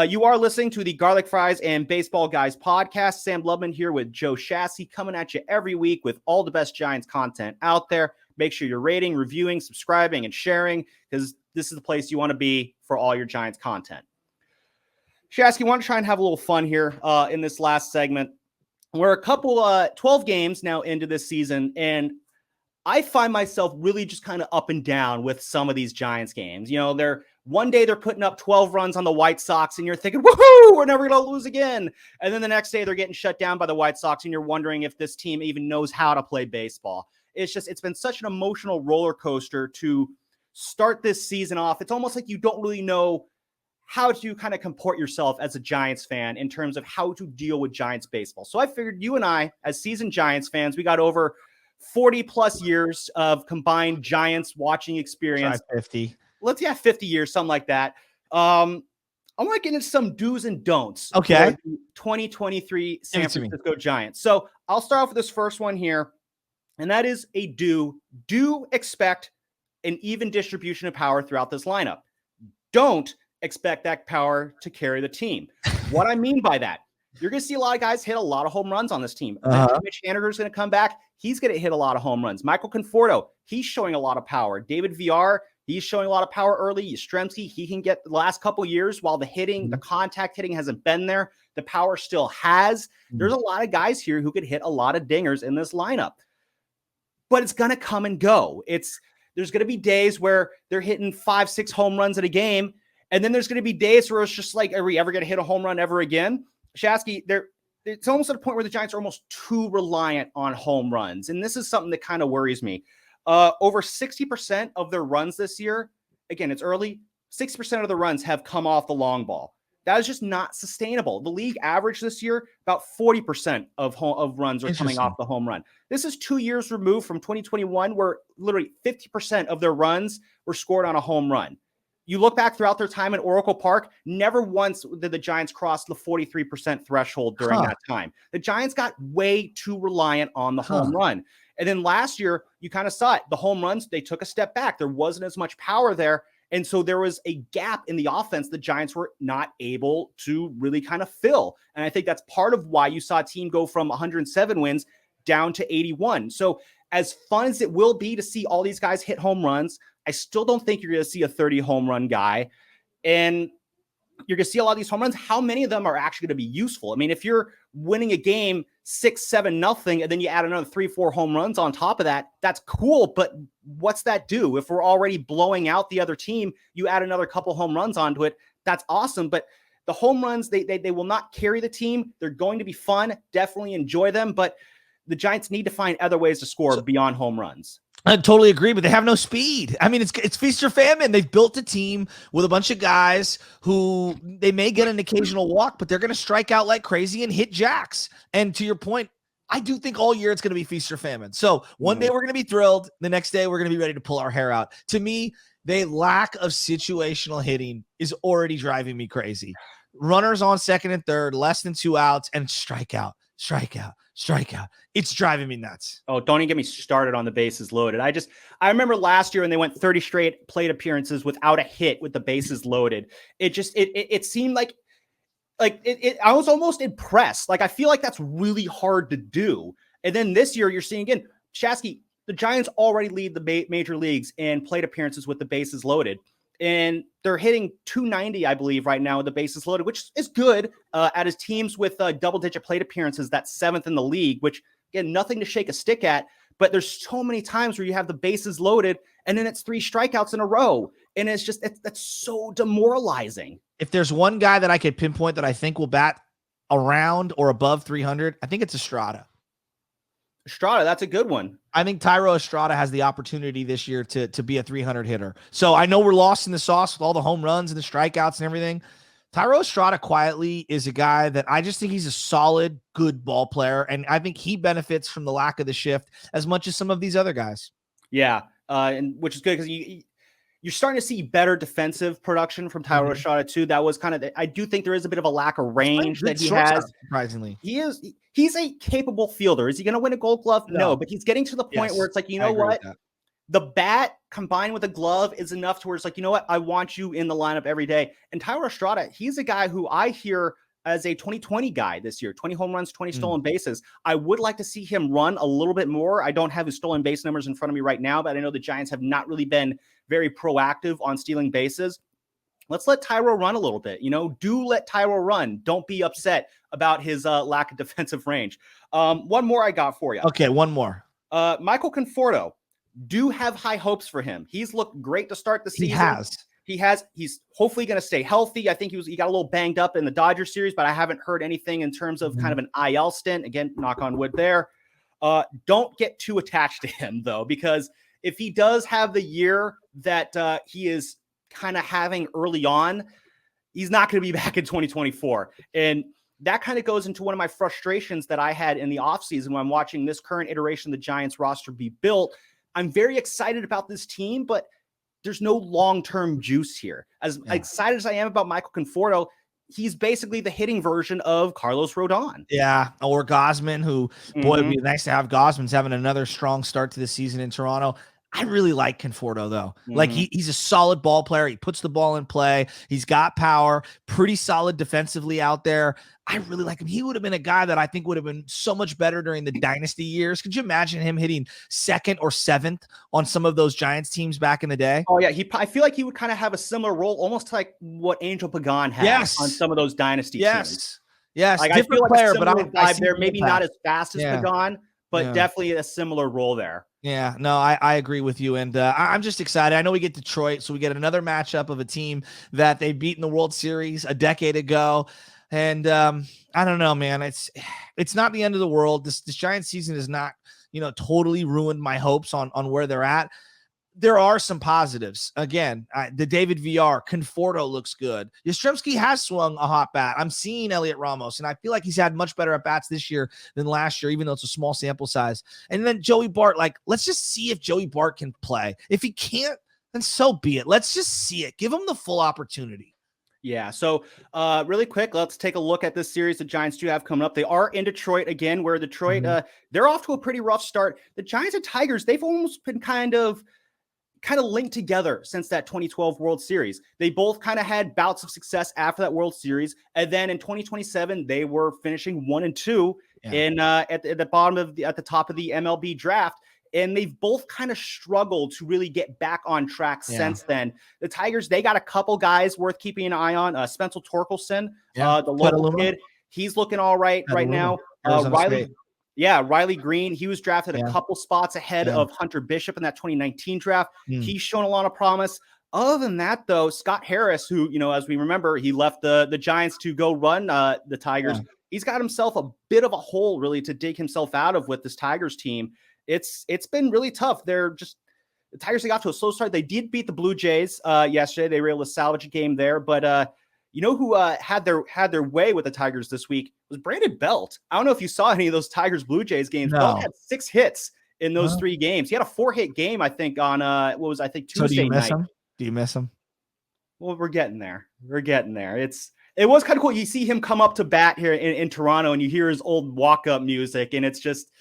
You are listening to the Garlic Fries and Baseball Guys podcast. Sam Lubman here with Joe Shasky coming at you every week with all the best Giants content out there. Make sure you're rating, reviewing, subscribing, and sharing because this is the place you want to be for all your Giants content. Shasky, want to try and have a little fun here in this last segment. We're a couple 12 games now into this season, and I find myself really just kind of up and down with some of these Giants games. You know, one day they're putting up 12 runs on the White Sox, and you're thinking, woohoo, we're never going to lose again. And then the next day they're getting shut down by the White Sox, and you're wondering if this team even knows how to play baseball. It's been such an emotional roller coaster to start this season off. It's almost like you don't really know how to kind of comport yourself as a Giants fan in terms of how to deal with Giants baseball. So I figured you and I, as seasoned Giants fans, we got over 40 plus years of combined Giants watching experience. Try 50. 50 years, something like that. I want to get into some do's and don'ts. Okay. For the 2023 San Francisco Giants. So I'll start off with this first one here, and that is a do. Do expect an even distribution of power throughout this lineup. Don't expect that power to carry the team. What I mean by that, you're going to see a lot of guys hit a lot of home runs on this team. Mitch Haniger is going to come back. He's going to hit a lot of home runs. Michael Conforto, he's showing a lot of power. David Villar, he's showing a lot of power early. Yastrzemski, he can get the last couple years while the hitting, the contact hitting hasn't been there. The power still has. There's a lot of guys here who could hit a lot of dingers in this lineup. But it's going to come and go. There's going to be days where they're hitting 5-6 home runs in a game. And then there's going to be days where it's just like, are we ever going to hit a home run ever again? Shasky, it's almost at a point where the Giants are almost too reliant on home runs. And this is something that kind of worries me. Over 60% of their runs this year, again, it's early, 60% of the runs have come off the long ball. That is just not sustainable. The league average this year, about 40% of runs are coming off the home run. This is 2 years removed from 2021, where literally 50% of their runs were scored on a home run. You look back throughout their time at Oracle Park, never once did the Giants cross the 43% threshold during that time. The Giants got way too reliant on the home run. And then last year, you kind of saw it. The home runs, they took a step back. There wasn't as much power there. And so there was a gap in the offense the Giants were not able to really kind of fill. And I think that's part of why you saw a team go from 107 wins down to 81. So as fun as it will be to see all these guys hit home runs, I still don't think you're going to see a 30 home run guy. And you're going to see a lot of these home runs. How many of them are actually going to be useful? I mean, if you're winning a game 6-7-0, and then you add another 3-4 home runs on top of that, that's cool. But what's that do? If we're already blowing out the other team, you add another couple home runs onto it. That's awesome. But the home runs, they will not carry the team. They're going to be fun. Definitely enjoy them. But the Giants need to find other ways to score beyond home runs. I totally agree, but they have no speed. I mean, it's feast or famine. They've built a team with a bunch of guys who they may get an occasional walk, but they're going to strike out like crazy and hit jacks. And to your point, I do think all year it's going to be feast or famine. So one day we're going to be thrilled. The next day we're going to be ready to pull our hair out. To me, the lack of situational hitting is already driving me crazy. Runners on second and third, less than 2 outs, and strikeout. It's driving me nuts. Oh, don't even get me started on the bases loaded. I remember last year when they went 30 straight plate appearances without a hit with the bases loaded. It seemed like I was almost impressed. Like, I feel like that's really hard to do. And then this year you're seeing again, Shasky, the Giants already lead the major leagues in plate appearances with the bases loaded. And they're hitting 290, I believe, right now with the bases loaded, which is good at his teams with double-digit plate appearances. That's 7th in the league, which, again, nothing to shake a stick at. But there's so many times where you have the bases loaded, and then it's 3 strikeouts in a row. And that's so demoralizing. If there's one guy that I could pinpoint that I think will bat around or above 300, I think it's Estrada. Estrada, that's a good one. I think Thairo Estrada has the opportunity this year to be a 300 hitter. So I know we're lost in the sauce with all the home runs and the strikeouts and everything. Thairo Estrada quietly is a guy that I just think he's a solid, good ball player. And I think he benefits from the lack of the shift as much as some of these other guys. Yeah. And which is good because you're starting to see better defensive production from Thairo Estrada too. That was kind of, I do think there is a bit of a lack of range that he has. Surprisingly. He's a capable fielder. Is he going to win a Gold Glove? No, but he's getting to the point where it's like, you know what? the bat combined with the glove is enough to where it's like, you know what? I want you in the lineup every day. And Tyler Estrada, he's a guy who I hear as a 2020 guy this year, 20 home runs, 20 stolen bases. I would like to see him run a little bit more. I don't have his stolen base numbers in front of me right now, but I know the Giants have not really been very proactive on stealing bases. Let's let Tyro run a little bit. Do let Tyro run. Don't be upset about his lack of defensive range. One more I got for you. Okay, one more. Michael Conforto. Do have high hopes for him. He's looked great to start the season. He's hopefully going to stay healthy. I think he got a little banged up in the Dodgers series, but I haven't heard anything in terms of kind of an IL stint. Again, knock on wood there. Don't get too attached to him, though, because if he does have the year that he is kind of having early on, he's not going to be back in 2024. And that kind of goes into one of my frustrations that I had in the offseason when I'm watching this current iteration of the Giants roster be built. I'm very excited about this team, but there's no long-term juice here. As excited as I am about Michael Conforto, he's basically the hitting version of Carlos Rodon. Yeah, or Gausman, who, boy, it'd be nice to have Gausman's having another strong start to the season in Toronto. I really like Conforto, though. Like, he's a solid ball player. He puts the ball in play. He's got power, pretty solid defensively out there. I really like him. He would have been a guy that I think would have been so much better during the dynasty years. Could you imagine him hitting 2nd or 7th on some of those Giants teams back in the day? Oh, yeah. I feel like he would kind of have a similar role, almost like what Angel Pagan had on some of those dynasty teams. Yes, like, different player, but I there. Maybe not as fast as Pagan, but definitely a similar role there. Yeah, no, I agree with you. And I'm just excited. I know we get Detroit, so we get another matchup of a team that they beat in the World Series a decade ago. And I don't know, man. It's not the end of the world. This Giants season is not, totally ruined my hopes on where they're at. There are some positives. Again, the David VR, Conforto looks good. Yastrzemski has swung a hot bat. I'm seeing Elliot Ramos, and I feel like he's had much better at bats this year than last year, even though it's a small sample size. And then Joey Bart, let's just see if Joey Bart can play. If he can't, then so be it. Let's just see it. Give him the full opportunity. Yeah. So really quick, let's take a look at this series the Giants do have coming up. They are in Detroit again, where Detroit, they're off to a pretty rough start. The Giants and Tigers, they've almost been kind of linked together since that 2012 World Series. They both kind of had bouts of success after that World Series. And then in 2027, they were finishing 1-2 at the top of the MLB draft. And they've both kind of struggled to really get back on track since then. The Tigers, they got a couple guys worth keeping an eye on. Spencer Torkelson, the local kid, he's looking all right now. Riley Green, he was drafted a couple spots ahead of Hunter Bishop in that 2019 draft. He's shown a lot of promise. Other than that, though, Scott Harris, who, as we remember, he left the Giants to go run the Tigers. He's got himself a bit of a hole, really, to dig himself out of with this Tigers team. It's been really tough. The Tigers, they got to a slow start. They did beat the Blue Jays yesterday. They were able to salvage a game there, but who had their way with the Tigers this week was Brandon Belt. I don't know if you saw any of those Tigers Blue Jays games. No. Belt had 6 hits in those 3 games. He had a 4-hit game, I think, on Tuesday night. Do you miss him? Well, we're getting there. It was kind of cool. You see him come up to bat here in Toronto, and you hear his old walk-up music, and it's just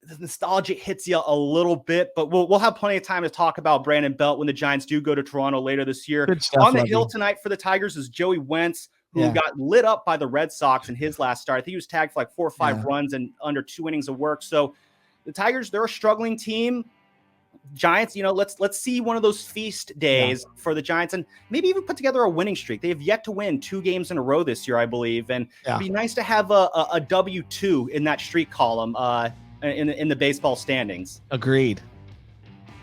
the nostalgia hits you a little bit, but we'll have plenty of time to talk about Brandon Belt when the Giants do go to Toronto later this year. On the hill tonight for the Tigers is Joey Wentz, who got lit up by the Red Sox in his last start. I think he was tagged for 4 or 5 runs and under 2 innings of work. So the Tigers, they're a struggling team. Giants, let's see one of those feast days for the Giants and maybe even put together a winning streak. They have yet to win 2 games in a row this year, I believe. And it'd be nice to have a W2 in that streak column in the baseball standings. Agreed.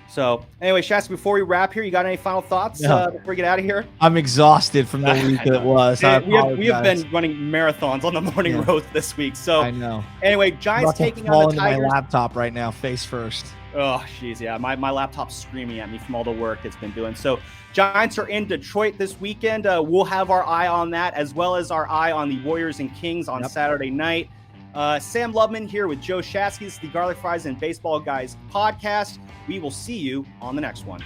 So anyway, Shasta, before we wrap here, you got any final thoughts before we get out of here? I'm exhausted from the week that it was. We have been running marathons on the morning roast this week. So I know. Anyway, Giants taking on the Tigers. My laptop right now, face first. Oh, jeez, yeah. My laptop's screaming at me from all the work it's been doing. So Giants are in Detroit this weekend. We'll have our eye on that, as well as our eye on the Warriors and Kings on Saturday night. Sam Loveman here with Joe Shasky. This is the Garlic Fries and Baseball Guys podcast. We will see you on the next one.